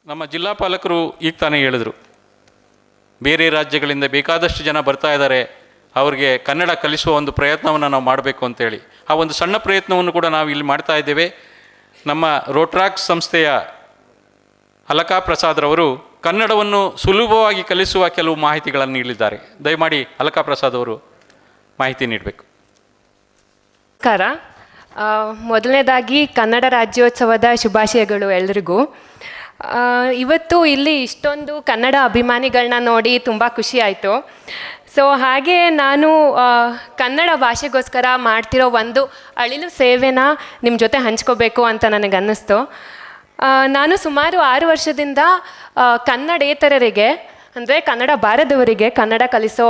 ನಮ್ಮ ಜಿಲ್ಲಾ ಪಾಲಕರು ಈಗ ತಾನೇ ಹೇಳಿದ್ರು, ಬೇರೆ ರಾಜ್ಯಗಳಿಂದ ಬೇಕಾದಷ್ಟು ಜನ ಬರ್ತಾ ಇದ್ದಾರೆ, ಅವ್ರಿಗೆ ಕನ್ನಡ ಕಲಿಸುವ ಒಂದು ಪ್ರಯತ್ನವನ್ನು ನಾವು ಮಾಡಬೇಕು ಅಂತೇಳಿ. ಆ ಒಂದು ಸಣ್ಣ ಪ್ರಯತ್ನವನ್ನು ಕೂಡ ನಾವು ಇಲ್ಲಿ ಮಾಡ್ತಾ ಇದ್ದೇವೆ. ನಮ್ಮ ರೋಟ್ರಾಕ್ಟ್ ಸಂಸ್ಥೆಯ ಅಲಕಾ ಪ್ರಸಾದ್ರವರು ಕನ್ನಡವನ್ನು ಸುಲಭವಾಗಿ ಕಲಿಸುವ ಕೆಲವು ಮಾಹಿತಿಗಳನ್ನು ನೀಡಿದ್ದಾರೆ. ದಯಮಾಡಿ ಅಲಕಾ ಪ್ರಸಾದ್ ಅವರು ಮಾಹಿತಿ ನೀಡಬೇಕು. ನಮಸ್ಕಾರ. ಮೊದಲನೇದಾಗಿ ಕನ್ನಡ ರಾಜ್ಯೋತ್ಸವದ ಶುಭಾಶಯಗಳು ಎಲ್ರಿಗೂ. ಇವತ್ತು ಇಲ್ಲಿ ಇಷ್ಟೊಂದು ಕನ್ನಡ ಅಭಿಮಾನಿಗಳನ್ನ ನೋಡಿ ತುಂಬ ಖುಷಿ ಆಯಿತು. ಸೊ ಹಾಗೆ ನಾನು ಕನ್ನಡ ಭಾಷೆಗೋಸ್ಕರ ಮಾಡ್ತಿರೋ ಒಂದು ಅಳಿಲು ಸೇವೆನ ನಿಮ್ಮ ಜೊತೆ ಹಂಚ್ಕೋಬೇಕು ಅಂತ ನನಗೆ ಅನ್ನಿಸ್ತು. ನಾನು ಸುಮಾರು 6 ವರ್ಷದಿಂದ ಕನ್ನಡೇತರರಿಗೆ, ಅಂದರೆ ಕನ್ನಡ ಬಾರದವರಿಗೆ ಕನ್ನಡ ಕಲಿಸೋ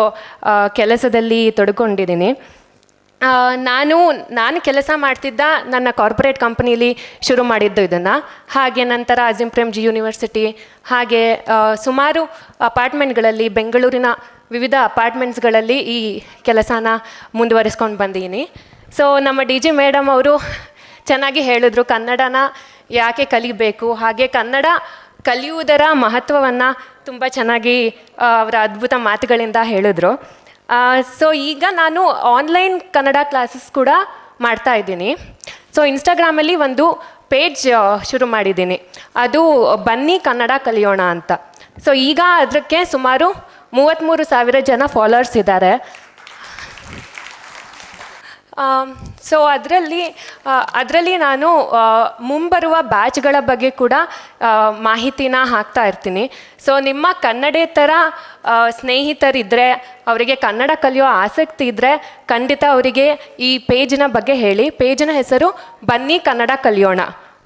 ಕೆಲಸದಲ್ಲಿ ತೊಡ್ಕೊಂಡಿದ್ದೀನಿ. ನಾನು ಕೆಲಸ ಮಾಡ್ತಿದ್ದ ನನ್ನ ಕಾರ್ಪೊರೇಟ್ ಕಂಪ್ನೀಲಿ ಶುರು ಮಾಡಿದ್ದು ಇದನ್ನು. ಹಾಗೆ ನಂತರ ಅಜಿಂ ಪ್ರೇಮ್ಜಿ ಯೂನಿವರ್ಸಿಟಿ, ಹಾಗೆ ಸುಮಾರು ಅಪಾರ್ಟ್ಮೆಂಟ್ಗಳಲ್ಲಿ, ಬೆಂಗಳೂರಿನ ವಿವಿಧ ಅಪಾರ್ಟ್ಮೆಂಟ್ಸ್ಗಳಲ್ಲಿ ಈ ಕೆಲಸನ ಮುಂದುವರಿಸ್ಕೊಂಡು ಬಂದೀನಿ. ಸೊ ನಮ್ಮ ಡಿ ಜಿ ಮೇಡಮ್ ಅವರು ಚೆನ್ನಾಗಿ ಹೇಳಿದ್ರು ಕನ್ನಡನ ಯಾಕೆ ಕಲಿಬೇಕು, ಹಾಗೆ ಕನ್ನಡ ಕಲಿಯುವುದರ ಮಹತ್ವವನ್ನು ತುಂಬ ಚೆನ್ನಾಗಿ ಅವರ ಅದ್ಭುತ ಮಾತುಗಳಿಂದ ಹೇಳಿದ್ರು. ಸೊ ಈಗ ನಾನು ಆನ್ಲೈನ್ ಕನ್ನಡ ಕ್ಲಾಸಸ್ ಕೂಡ ಮಾಡ್ತಾ ಇದ್ದೀನಿ. ಸೊ ಇನ್ಸ್ಟಾಗ್ರಾಮಲ್ಲಿ ಒಂದು ಪೇಜ್ ಶುರು ಮಾಡಿದ್ದೀನಿ, ಅದು ಬನ್ನಿ ಕನ್ನಡ ಕಲಿಯೋಣ ಅಂತ. ಸೊ ಈಗ ಅದಕ್ಕೆ ಸುಮಾರು 33,000 ಜನ ಫಾಲೋವರ್ಸ್ ಇದ್ದಾರೆ. ಸೊ ಅದರಲ್ಲಿ ನಾನು ಮುಂಬರುವ ಬ್ಯಾಚ್ಗಳ ಬಗ್ಗೆ ಕೂಡ ಮಾಹಿತಿನ ಹಾಕ್ತಾ ಇರ್ತೀನಿ. ಸೊ ನಿಮ್ಮ ಕನ್ನಡೇತರ ಸ್ನೇಹಿತರಿದ್ದರೆ, ಅವರಿಗೆ ಕನ್ನಡ ಕಲಿಯೋ ಆಸಕ್ತಿ ಇದ್ದರೆ ಖಂಡಿತ ಅವರಿಗೆ ಈ ಪೇಜಿನ ಬಗ್ಗೆ ಹೇಳಿ. ಪೇಜಿನ ಹೆಸರು ಬನ್ನಿ ಕನ್ನಡ ಕಲಿಯೋಣ,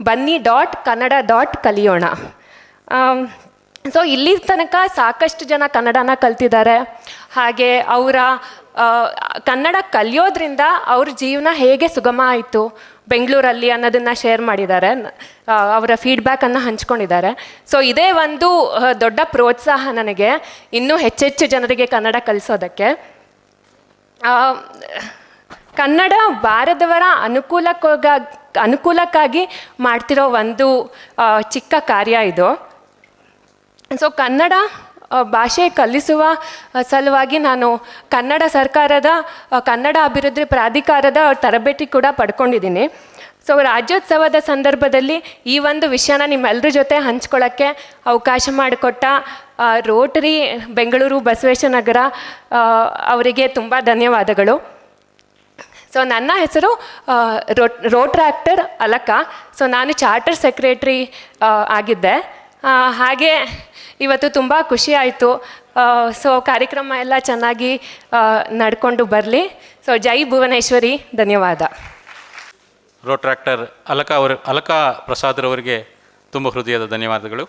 bannyi.kannada.ಕಲಿಯೋಣ. ಸೊ ಇಲ್ಲಿ ತನಕ ಸಾಕಷ್ಟು ಜನ ಕನ್ನಡನ ಕಲ್ತಿದ್ದಾರೆ. ಹಾಗೆ ಅವರ ಕನ್ನಡ ಕಲಿಯೋದ್ರಿಂದ ಅವ್ರ ಜೀವನ ಹೇಗೆ ಸುಗಮ ಆಯಿತು ಬೆಂಗಳೂರಲ್ಲಿ ಅನ್ನೋದನ್ನು ಶೇರ್ ಮಾಡಿದ್ದಾರೆ, ಅವರ ಫೀಡ್ಬ್ಯಾಕನ್ನು ಹಂಚ್ಕೊಂಡಿದ್ದಾರೆ. ಸೊ ಇದೇ ಒಂದು ದೊಡ್ಡ ಪ್ರೋತ್ಸಾಹ ನನಗೆ ಇನ್ನೂ ಹೆಚ್ಚೆಚ್ಚು ಜನರಿಗೆ ಕನ್ನಡ ಕಲಿಸೋದಕ್ಕೆ. ಕನ್ನಡ ಬಾರದವರ ಅನುಕೂಲಕ್ಕಾಗಿ ಮಾಡ್ತಿರೋ ಒಂದು ಚಿಕ್ಕ ಕಾರ್ಯ ಇದು. ಸೊ ಕನ್ನಡ ಭಾಷೆ ಕಲಿಸುವ ಸಲುವಾಗಿ ನಾನು ಕನ್ನಡ ಸರ್ಕಾರದ ಕನ್ನಡ ಅಭಿವೃದ್ಧಿ ಪ್ರಾಧಿಕಾರದ ತರಬೇತಿ ಕೂಡ ಪಡ್ಕೊಂಡಿದ್ದೀನಿ. ಸೊ ರಾಜ್ಯೋತ್ಸವದ ಸಂದರ್ಭದಲ್ಲಿ ಈ ಒಂದು ವಿಷಯನ ನಿಮ್ಮೆಲ್ಲರ ಜೊತೆ ಹಂಚ್ಕೊಳ್ಳೋಕ್ಕೆ ಅವಕಾಶ ಮಾಡಿಕೊಟ್ಟ ರೋಟರಿ ಬೆಂಗಳೂರು ಬಸವೇಶ್ವರ ನಗರ ಅವರಿಗೆ ತುಂಬ ಧನ್ಯವಾದಗಳು. ಸೊ ನನ್ನ ಹೆಸರು ರೋಟ್ರಾಕ್ಟರ್ ಅಲಕಾ. ಸೊ ನಾನು ಚಾರ್ಟರ್ ಸೆಕ್ರೆಟ್ರಿ ಆಗಿದ್ದೆ. ಹಾಗೆ ಇವತ್ತು ತುಂಬ ಖುಷಿ ಆಯಿತು. ಸೊ ಕಾರ್ಯಕ್ರಮ ಎಲ್ಲ ಚೆನ್ನಾಗಿ ನಡ್ಕೊಂಡು ಬರಲಿ. ಸೊ ಜೈ ಭುವನೇಶ್ವರಿ. ಧನ್ಯವಾದ. ರೋಟ್ರಾಕ್ಟರ್ ಅಲಕಾ ಪ್ರಸಾದ್ರವರಿಗೆ ತುಂಬ ಹೃದಯದ ಧನ್ಯವಾದಗಳು.